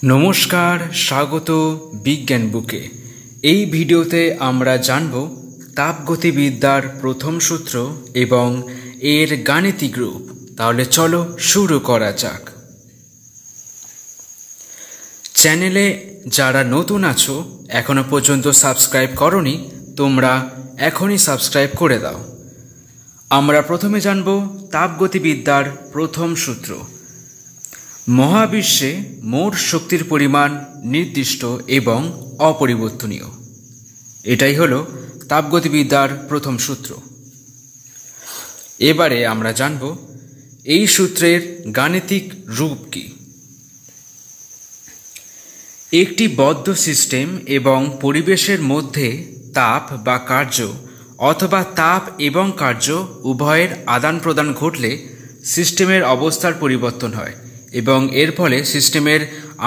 নমস্কার, স্বাগত বিজ্ঞান বুকে। এই ভিডিওতে আমরা জানব তাপগতিবিদ্যার প্রথম সূত্র এবং এর গাণিতিক রূপ। তাহলে চলো শুরু করা যাক। চ্যানেলে যারা নতুন আছো, এখনো পর্যন্ত সাবস্ক্রাইব করনি, তোমরা এখনই সাবস্ক্রাইব করে দাও। আমরা প্রথমে জানব তাপগতিবিদ্যার প্রথম সূত্র। মহাবিশ্বে মোট শক্তির পরিমাণ নির্দিষ্ট এবং অপরিবর্তনীয়। এটাই হলো তাপগতিবিদ্যার প্রথম সূত্র। এবারে আমরা জানব এই সূত্রের গাণিতিক রূপ কি। একটি বদ্ধ সিস্টেম এবং পরিবেশের মধ্যে তাপ বা কার্য অথবা তাপ এবং কার্য উভয়ের আদান প্রদান ঘটলে সিস্টেমের অবস্থার পরিবর্তন হয় এবং এর ফলে সিস্টেমের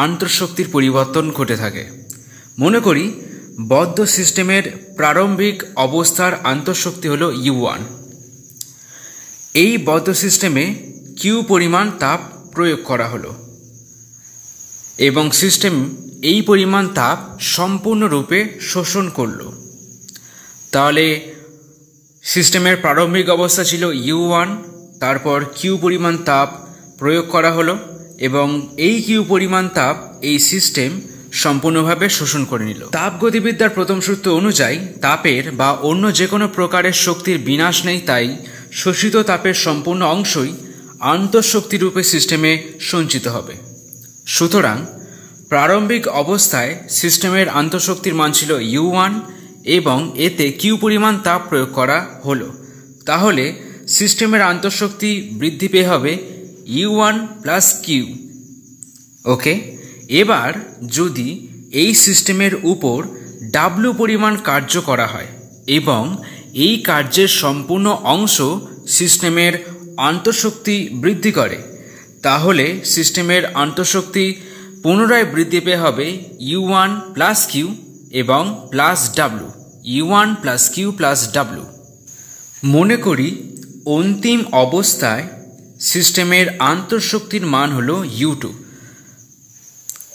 আন্তঃশক্তির পরিবর্তন ঘটে থাকে। মনে করি বদ্ধ সিস্টেমের প্রারম্ভিক অবস্থার আন্তঃশক্তি হল U1। এই বদ্ধ সিস্টেমে Q পরিমাণ তাপ প্রয়োগ করা হলো এবং সিস্টেম এই পরিমাণ তাপ সম্পূর্ণরূপে শোষণ করল। তাহলে সিস্টেমের প্রারম্ভিক অবস্থা ছিল U1, তারপর Q পরিমাণ তাপ প্রয়োগ করা হলো এবং এই Q পরিমাণ তাপ এই সিস্টেম সম্পূর্ণভাবে শোষণ করে নিল। তাপগতিবিদ্যার প্রথম সূত্র অনুযায়ী তাপের বা অন্য যে কোনো প্রকারের শক্তির বিনাশ নেই, তাই শোষিত তাপের সম্পূর্ণ অংশই আন্তঃশক্তি রূপে সিস্টেমে সঞ্চিত হবে। সুতরাং প্রারম্ভিক অবস্থায় সিস্টেমের আন্তঃশক্তির মান ছিল U1 এবং এতে Q পরিমাণ তাপ প্রয়োগ করা হলো। তাহলে সিস্টেমের আন্তঃশক্তি বৃদ্ধি পেয়ে হবে U1 প্লাস Q। ওকে, এবার যদি এই সিস্টেমের উপর W পরিমাণ কার্য করা হয় এবং এই কার্যের সম্পূর্ণ অংশ সিস্টেমের আন্তঃশক্তি বৃদ্ধি করে, তাহলে সিস্টেমের আন্তঃশক্তি পুনরায় বৃদ্ধি পেয়ে হবে U1 প্লাস Q এবং plus W। U1 plus Q plus W। মনে করি অন্তিম অবস্থায় সিস্টেমের আন্তঃশক্তির মান হলো U2।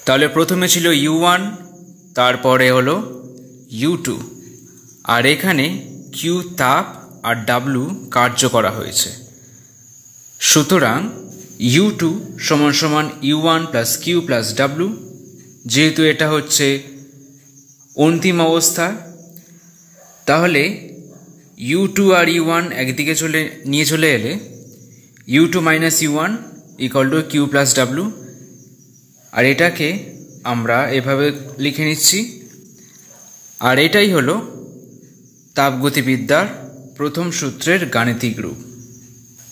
তাহলে প্রথমে ছিল U1, তারপরে হলো U2, আর এখানে Q তাপ আর W কার্য করা হয়েছে। সুতরাং U2 সমান সমান U1 plus Q plus W। যেহেতু এটা হচ্ছে অন্তিম অবস্থা, তাহলে U2 আর U1 একদিকে নিয়ে চলে এলে U2 minus U1 equal to Q plus W, আর এটাকে আমরা এভাবে লিখে নিচ্ছি। আর এটাই হলো তাপগতিবিদ্যার প্রথম সূত্রের গাণিতিক রূপ।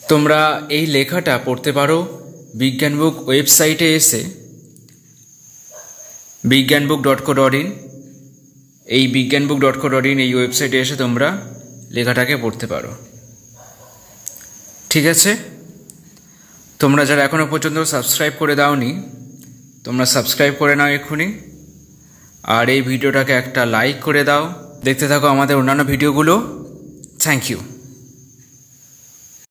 তোমরা এই লেখাটা পড়তে পারো বিজ্ঞান বুক ওয়েবসাইটে এসে, বিজ্ঞানবুক.co.in। এই বিজ্ঞানবুক.co.in এই ওয়েবসাইটে এসে তোমরা লেখাটাকে পড়তে পারো। ঠিক আছে, তোমরা যারা এখনো পর্যন্ত সাবস্ক্রাইব করে দাওনি, তোমরা সাবস্ক্রাইব করে নাও এক্ষুনি, আর এই ভিডিওটাকে একটা লাইক করে দাও। দেখতে থাকো আমাদের অন্যান্য ভিডিওগুলো। Thank you.